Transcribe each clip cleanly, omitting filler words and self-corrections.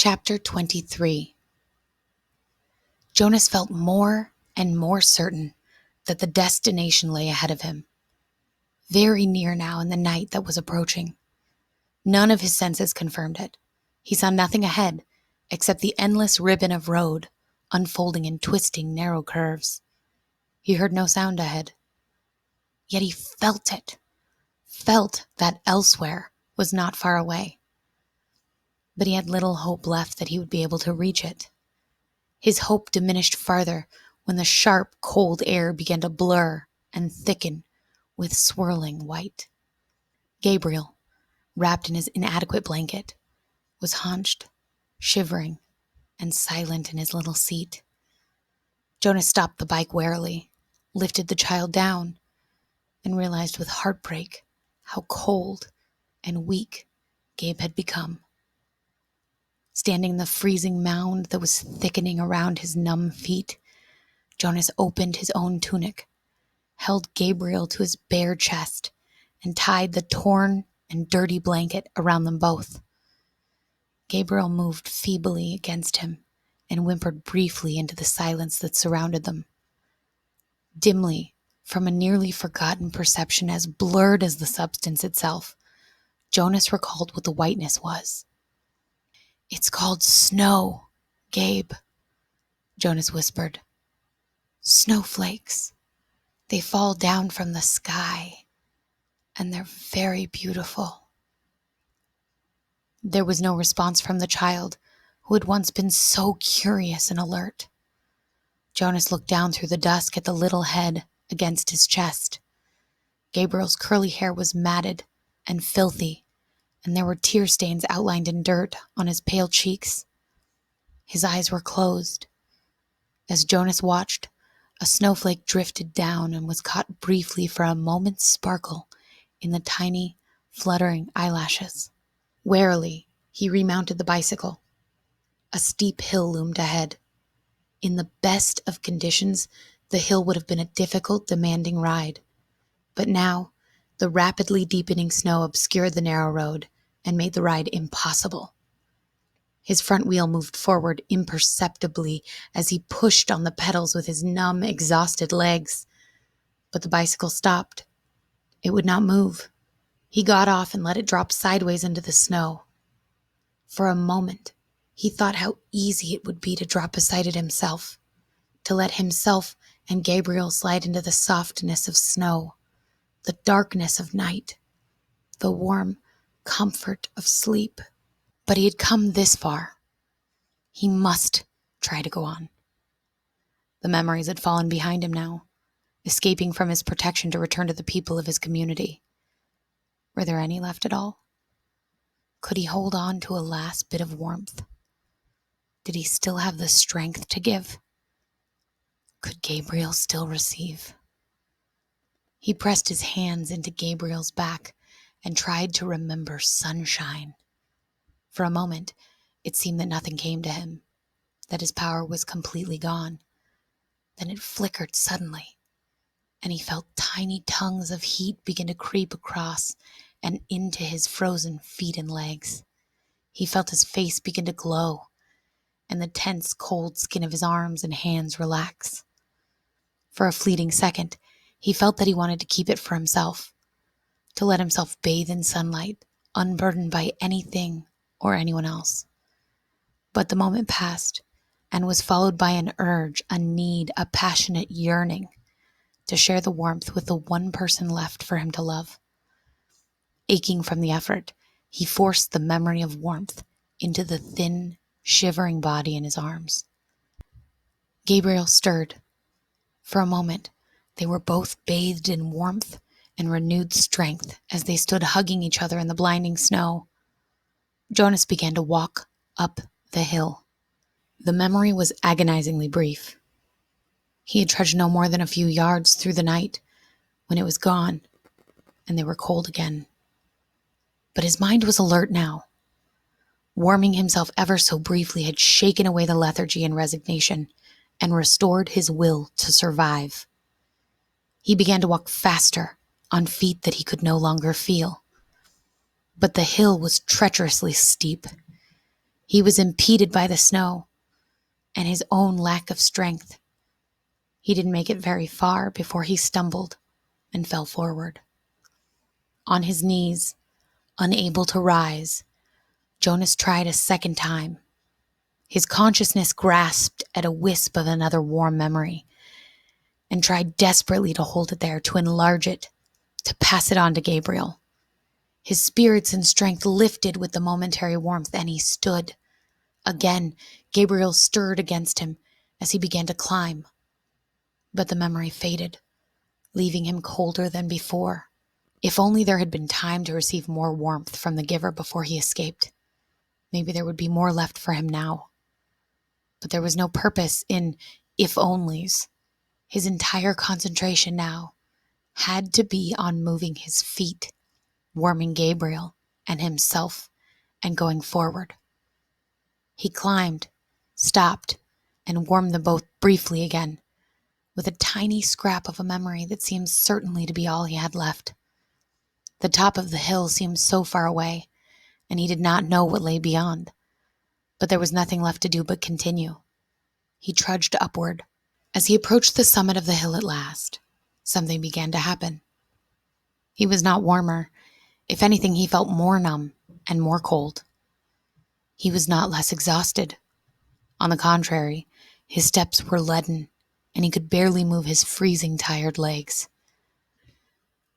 Chapter 23. Jonas felt more and more certain that the destination lay ahead of him, very near now in the night that was approaching. None of his senses confirmed it. He saw nothing ahead except the endless ribbon of road unfolding in twisting, narrow curves. He heard no sound ahead. Yet he felt it, felt that elsewhere was not far away. But he had little hope left that he would be able to reach it. His hope diminished farther when the sharp, cold air began to blur and thicken with swirling white. Gabriel, wrapped in his inadequate blanket, was hunched, shivering, and silent in his little seat. Jonas stopped the bike warily, lifted the child down, and realized with heartbreak how cold and weak Gabe had become. Standing in the freezing mound that was thickening around his numb feet, Jonas opened his own tunic, held Gabriel to his bare chest, and tied the torn and dirty blanket around them both. Gabriel moved feebly against him and whimpered briefly into the silence that surrounded them. Dimly, from a nearly forgotten perception as blurred as the substance itself, Jonas recalled what the whiteness was. "It's called snow, Gabe," Jonas whispered. "Snowflakes. They fall down from the sky, and they're very beautiful." There was no response from the child, who had once been so curious and alert. Jonas looked down through the dusk at the little head against his chest. Gabriel's curly hair was matted and filthy, and there were tear stains outlined in dirt on his pale cheeks. His eyes were closed. As Jonas watched, a snowflake drifted down and was caught briefly for a moment's sparkle in the tiny, fluttering eyelashes. Warily, he remounted the bicycle. A steep hill loomed ahead. In the best of conditions, the hill would have been a difficult, demanding ride. But now, the rapidly deepening snow obscured the narrow road and made the ride impossible. His front wheel moved forward imperceptibly as he pushed on the pedals with his numb, exhausted legs. But the bicycle stopped. It would not move. He got off and let it drop sideways into the snow. For a moment, he thought how easy it would be to drop beside it himself, to let himself and Gabriel slide into the softness of snow, the darkness of night, the warm comfort of sleep. But he had come this far. He must try to go on. The memories had fallen behind him now, escaping from his protection to return to the people of his community. Were there any left at all? Could he hold on to a last bit of warmth? Did he still have the strength to give? Could Gabriel still receive? He pressed his hands into Gabriel's back and tried to remember sunshine. For a moment, it seemed that nothing came to him, that his power was completely gone. Then it flickered suddenly, and he felt tiny tongues of heat begin to creep across and into his frozen feet and legs. He felt his face begin to glow, and the tense, cold skin of his arms and hands relax. For a fleeting second, he felt that he wanted to keep it for himself, to let himself bathe in sunlight, unburdened by anything or anyone else. But the moment passed and was followed by an urge, a need, a passionate yearning to share the warmth with the one person left for him to love. Aching from the effort, he forced the memory of warmth into the thin, shivering body in his arms. Gabriel stirred. For a moment, they were both bathed in warmth and renewed strength as they stood hugging each other in the blinding snow. Jonas began to walk up the hill. The memory was agonizingly brief. He had trudged no more than a few yards through the night when it was gone, and they were cold again. But his mind was alert now. Warming himself ever so briefly had shaken away the lethargy and resignation and restored his will to survive. He began to walk faster on feet that he could no longer feel. But the hill was treacherously steep. He was impeded by the snow and his own lack of strength. He didn't make it very far before he stumbled and fell forward. On his knees, unable to rise, Jonas tried a second time. His consciousness grasped at a wisp of another warm memory and tried desperately to hold it there, to enlarge it, to pass it on to Gabriel. His spirits and strength lifted with the momentary warmth, and he stood. Again, Gabriel stirred against him as he began to climb. But the memory faded, leaving him colder than before. If only there had been time to receive more warmth from the giver before he escaped. Maybe there would be more left for him now. But there was no purpose in if-onlys. His entire concentration now had to be on moving his feet, warming Gabriel and himself, and going forward. He climbed, stopped, and warmed them both briefly again, with a tiny scrap of a memory that seemed certainly to be all he had left. The top of the hill seemed so far away, and he did not know what lay beyond. But there was nothing left to do but continue. He trudged upward. As he approached the summit of the hill at last, something began to happen. He was not warmer. If anything, he felt more numb and more cold. He was not less exhausted. On the contrary, his steps were leaden, and he could barely move his freezing, tired legs.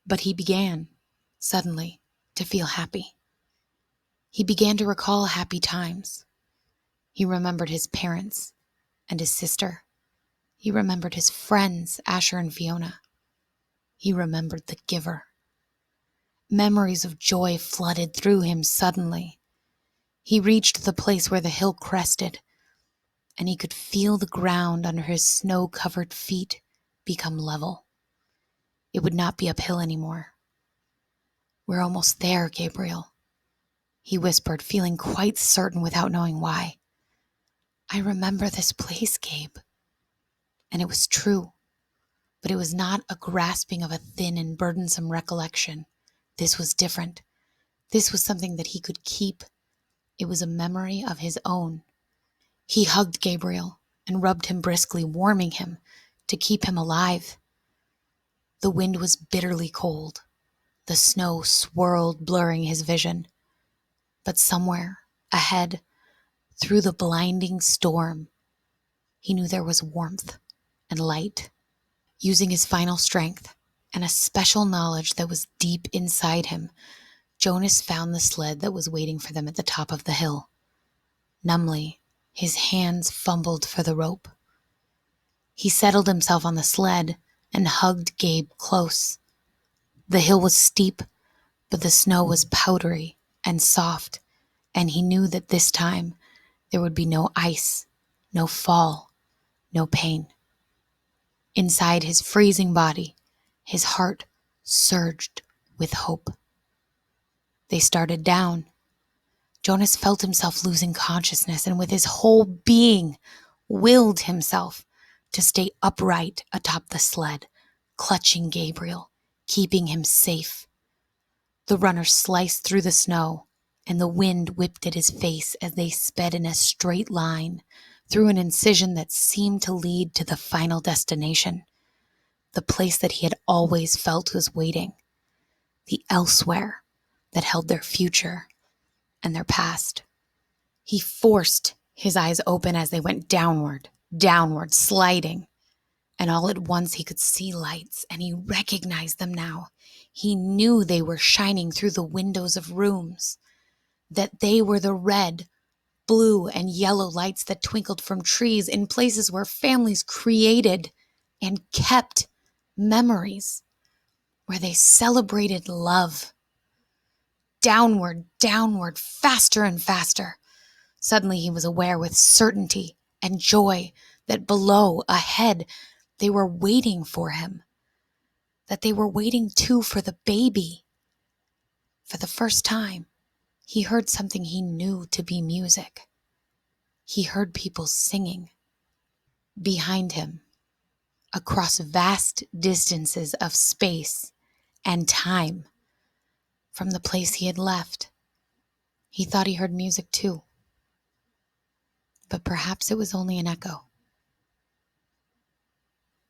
But he began, suddenly, to feel happy. He began to recall happy times. He remembered his parents and his sister. He remembered his friends, Asher and Fiona. He remembered the giver. Memories of joy flooded through him suddenly. He reached the place where the hill crested, and he could feel the ground under his snow-covered feet become level. It would not be uphill anymore. "We're almost there, Gabriel," he whispered, feeling quite certain without knowing why. "I remember this place, Gabe." And it was true, but it was not a grasping of a thin and burdensome recollection. This was different. This was something that he could keep. It was a memory of his own. He hugged Gabriel and rubbed him briskly, warming him to keep him alive. The wind was bitterly cold. The snow swirled, blurring his vision. But somewhere ahead, through the blinding storm, he knew there was warmth and light. Using his final strength and a special knowledge that was deep inside him, Jonas found the sled that was waiting for them at the top of the hill. Numbly, his hands fumbled for the rope. He settled himself on the sled and hugged Gabe close. The hill was steep, but the snow was powdery and soft, and he knew that this time there would be no ice, no fall, no pain. Inside his freezing body, his heart surged with hope. They started down. Jonas felt himself losing consciousness, and with his whole being willed himself to stay upright atop the sled, clutching Gabriel, keeping him safe. The runner sliced through the snow, and the wind whipped at his face as they sped in a straight line through an incision that seemed to lead to the final destination, the place that he had always felt was waiting, the elsewhere that held their future and their past. He forced his eyes open as they went downward, sliding, and all at once he could see lights, and he recognized them now. He knew they were shining through the windows of rooms, that they were the red, blue, and yellow lights that twinkled from trees in places where families created and kept memories, where they celebrated love. Downward, faster and faster. Suddenly he was aware with certainty and joy that below, ahead, they were waiting for him. That they were waiting too for the baby. For the first time, he heard something he knew to be music. He heard people singing. Behind him, across vast distances of space and time, from the place he had left, he thought he heard music too. But perhaps it was only an echo.